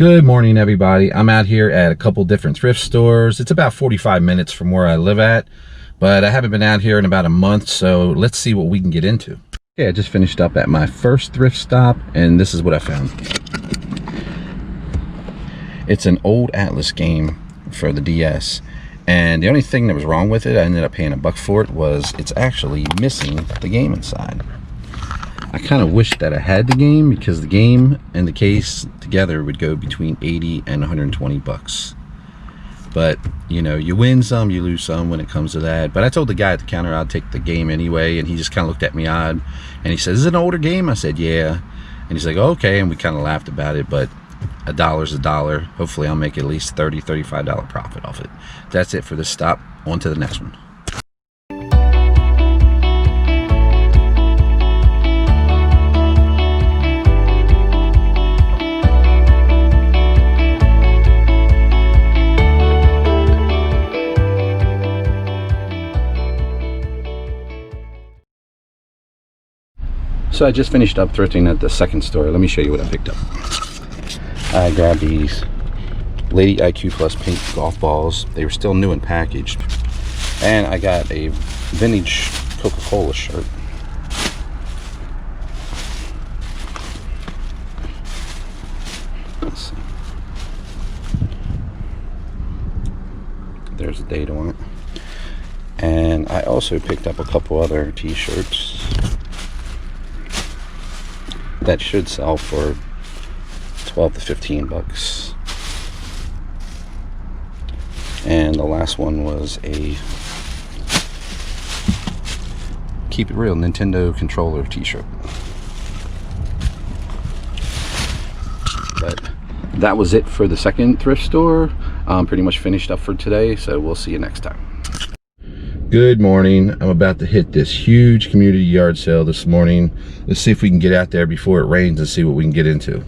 Good morning, everybody. I'm out here at a couple different thrift stores. It's about 45 minutes from where I live at, but I haven't been out here in about a month, so let's see what we can get into. Okay, I just finished up at my first thrift stop, and this is what I found. It's an old Atlas game for the DS, and the only thing that was wrong with it, I ended up paying $1 for it, was it's actually missing the game inside. I kind of wish that I had the game, because the game and the case together would go between 80 and 120 bucks. But you know, you win some, you lose some when it comes to that. But I told the guy at the counter I'd take the game anyway, and he just kind of looked at me odd, and he says, "Is it an older game?" I said, "Yeah." And he's like, "Okay," and we kind of laughed about it. But a dollar's a dollar. Hopefully I'll make at least $30–35 profit off it. That's it for this stop. On to the next one. So I just finished up thrifting at the second store. Let me show you what I picked up. I grabbed these Lady IQ Plus pink golf balls. They were still new and packaged. And I got a vintage Coca-Cola shirt. Let's see. There's the date on it. And I also picked up a couple other t-shirts that should sell for 12 to 15 bucks. And the last one was a Keep It Real Nintendo controller t-shirt. But that was it for the second thrift store. I'm pretty much finished up for today, so we'll see you next time. Good morning. I'm about to hit this huge community yard sale this morning. Let's see if we can get out there before it rains and see what we can get into.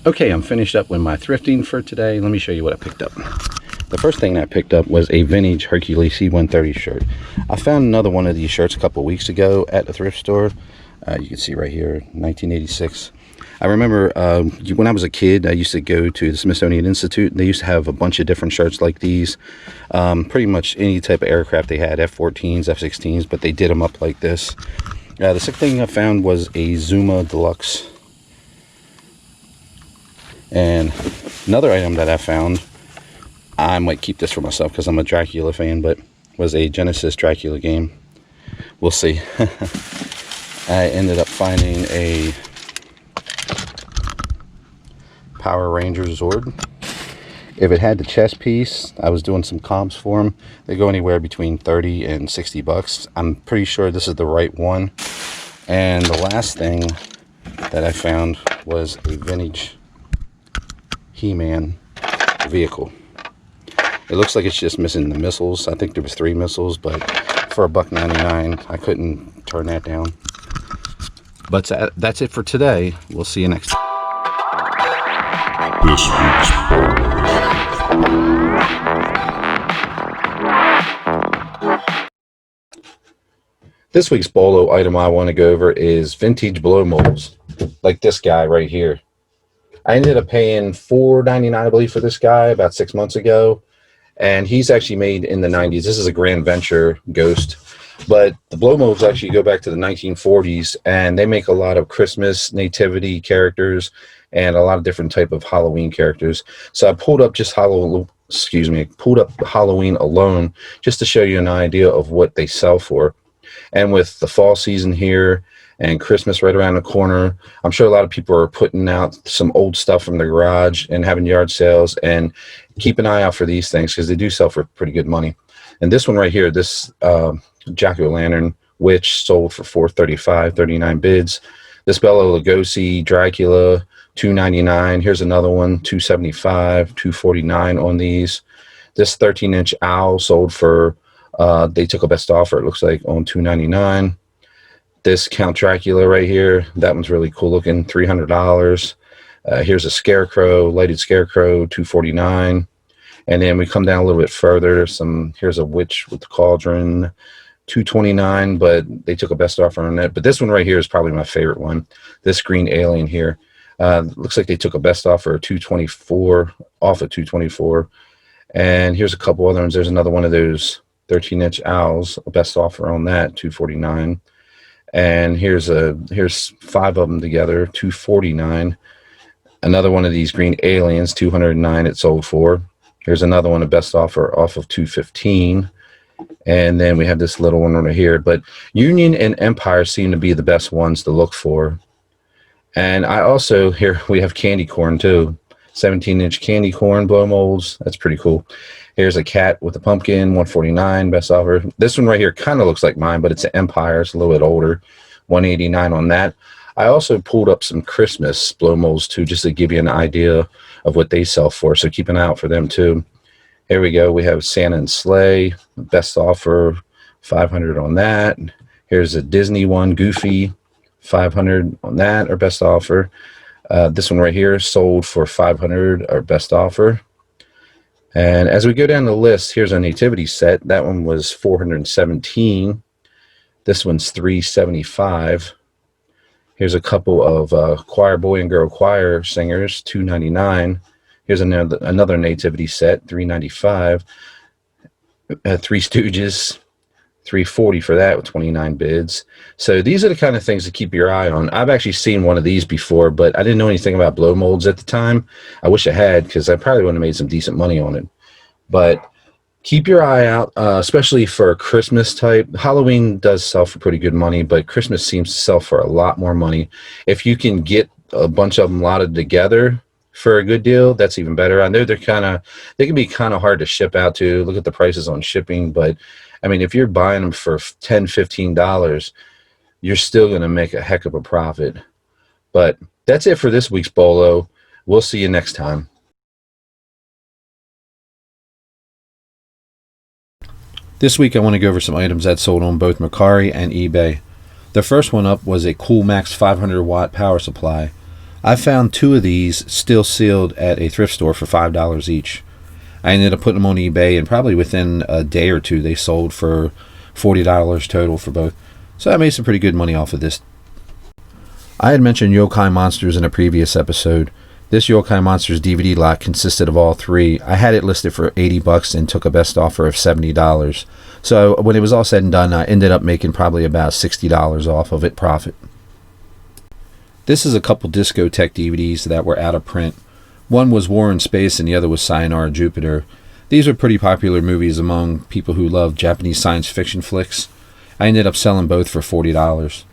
Okay, I'm finished up with my thrifting for today. Let me show you what I picked up. The first thing I picked up was a vintage Hercules C-130 shirt. I found another one of these shirts a couple weeks ago at the thrift store. You can see right here, 1986. I remember when I was a kid, I used to go to the Smithsonian Institute. They used to have a bunch of different shirts like these. Pretty much any type of aircraft they had, F-14s, F-16s, but they did them up like this. The second thing I found was a Zuma Deluxe. And another item that I found, I might keep this for myself because I'm a Dracula fan, but was a Genesis Dracula game. We'll see. I ended up finding a Power Rangers Zord. If it had the chest piece, I was doing some comps for them. They go anywhere between 30 and 60 bucks. I'm pretty sure this is the right one. And the last thing that I found was a vintage He-Man vehicle. It looks like it's just missing the missiles. I think there was 3 missiles, but for $1.99, I couldn't turn that down. But that's it for today. We'll see you next time. This week's This week's bolo item I want to go over is vintage blow molds, like this guy right here. I ended up paying $4.99, I believe, for this guy about 6 months ago, and he's actually made in the 90s. This is a Grand Venture Ghost. But the blow molds actually go back to the 1940s, and they make a lot of Christmas nativity characters and a lot of different type of Halloween characters. So I pulled up just pulled up Halloween alone just to show you an idea of what they sell for. And with the fall season here and Christmas right around the corner, I'm sure a lot of people are putting out some old stuff from the garage and having yard sales. And keep an eye out for these things because they do sell for pretty good money. And this one right here, this Jack-o'-lantern witch sold for $435, 39 bids. This Bela Lugosi Dracula, $299. Here's another one, $275, $249 on these. This 13-inch owl sold for they took a best offer, it looks like, on $299. This Count Dracula right here, that one's really cool looking, $300. Here's a scarecrow, lighted scarecrow, $249. And then we come down a little bit further. Here's a witch with the cauldron, $229, but they took a best offer on that. But this one right here is probably my favorite one. This green alien here. Looks like they took a best offer of $224 off of $224. And here's a couple other ones. There's another one of those 13-inch owls, a best offer on that, $249. And here's 5 of them together, $249. Another one of these green aliens, $209 it sold for. Here's another one, a best offer off of $215. And then we have this little one right here. But Union and Empire seem to be the best ones to look for. And I also, here we have candy corn too. 17-inch candy corn blow molds. That's pretty cool. Here's a cat with a pumpkin, $149, best offer. This one right here kind of looks like mine, but it's an Empire. It's a little bit older, $189 on that. I also pulled up some Christmas blow molds too, just to give you an idea of what they sell for. So keep an eye out for them too. Here we go. We have Santa and Sleigh, best offer, $500 on that. Here's a Disney one, Goofy, $500 on that, our best offer. This one right here sold for $500, our best offer. And as we go down the list, here's a nativity set. That one was $417. This one's $375. Here's a couple of choir boy and girl choir singers, $299. Here's another nativity set, $395. Three Stooges, $340 for that with 29 bids. So these are the kind of things to keep your eye on. I've actually seen one of these before, but I didn't know anything about blow molds at the time. I wish I had, because I probably would have made some decent money on it. But keep your eye out, especially for Christmas type. Halloween does sell for pretty good money, but Christmas seems to sell for a lot more money. If you can get a bunch of them lotted together for a good deal, that's even better. I know they can be kind of hard to ship out to. Look at the prices on shipping, but I mean, if you're buying them for $10, $15, you're still going to make a heck of a profit. But that's it for this week's Bolo. We'll see you next time. This week I want to go over some items that sold on both Mercari and eBay. The first one up was a Coolmax 500 watt power supply. I found 2 of these still sealed at a thrift store for $5 each. I ended up putting them on eBay, and probably within a day or two they sold for $40 total for both. So I made some pretty good money off of this. I had mentioned Yokai Monsters in a previous episode. This Yokai Monsters DVD lot consisted of all 3. I had it listed for $80 and took a best offer of $70. So when it was all said and done, I ended up making probably about $60 off of it profit. This is a couple Discotheque DVDs that were out of print. One was War in Space and the other was Sayonara Jupiter. These were pretty popular movies among people who love Japanese science fiction flicks. I ended up selling both for $40.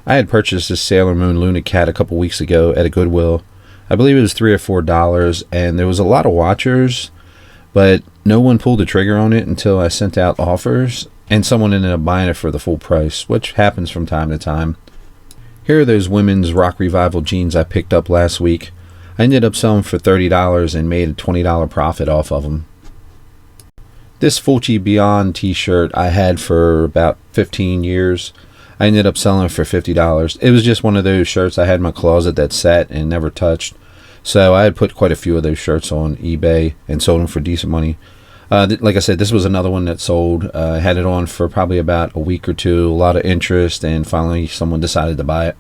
I had purchased this Sailor Moon Luna Cat a couple weeks ago at a Goodwill. I believe it was $3 or $4, and there was a lot of watchers, but no one pulled the trigger on it until I sent out offers, and someone ended up buying it for the full price, which happens from time to time. Here are those women's rock revival jeans I picked up last week. I ended up selling for $30 and made a $20 profit off of them. This Fulci Beyond t-shirt I had for about 15 years. I ended up selling it for $50. It was just one of those shirts I had in my closet that sat and never touched. So I had put quite a few of those shirts on eBay and sold them for decent money. Like I said, this was another one that sold. I had it on for probably about a week or two, a lot of interest, and finally someone decided to buy it.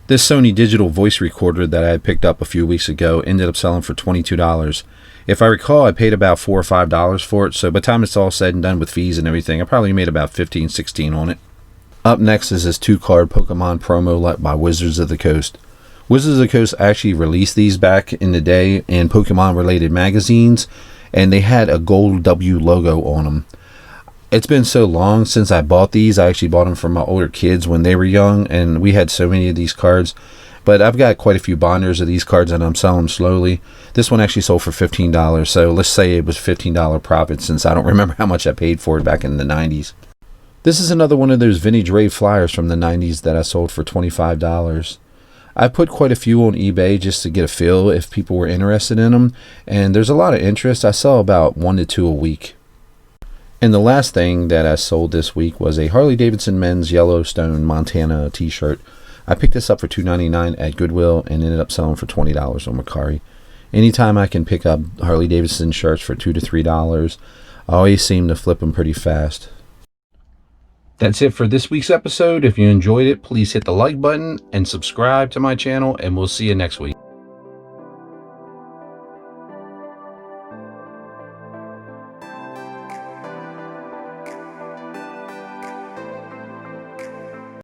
This Sony digital voice recorder that I had picked up a few weeks ago ended up selling for $22. If I recall, I paid about $4 or $5 for it, so by the time it's all said and done with fees and everything, I probably made about 15, 16 on it. Up next is this 2-card Pokemon promo by Wizards of the Coast. Wizards of the Coast actually released these back in the day in Pokemon related magazines, and they had a gold W logo on them. It's been so long since I bought these. I actually bought them for my older kids when they were young, and we had so many of these cards. But I've got quite a few binders of these cards, and I'm selling them slowly. This one actually sold for $15, so let's say it was $15 profit, since I don't remember how much I paid for it back in the 90s. This is another one of those vintage rave flyers from the 90s that I sold for $25. I put quite a few on eBay just to get a feel if people were interested in them, and there's a lot of interest. I sell about 1 to 2 a week. And the last thing that I sold this week was a Harley-Davidson men's Yellowstone, Montana t-shirt. I picked this up for $2.99 at Goodwill and ended up selling for $20 on Mercari. Anytime I can pick up Harley-Davidson shirts for $2 to $3, I always seem to flip them pretty fast. That's it for this week's episode. If you enjoyed it, please hit the like button and subscribe to my channel, and we'll see you next week.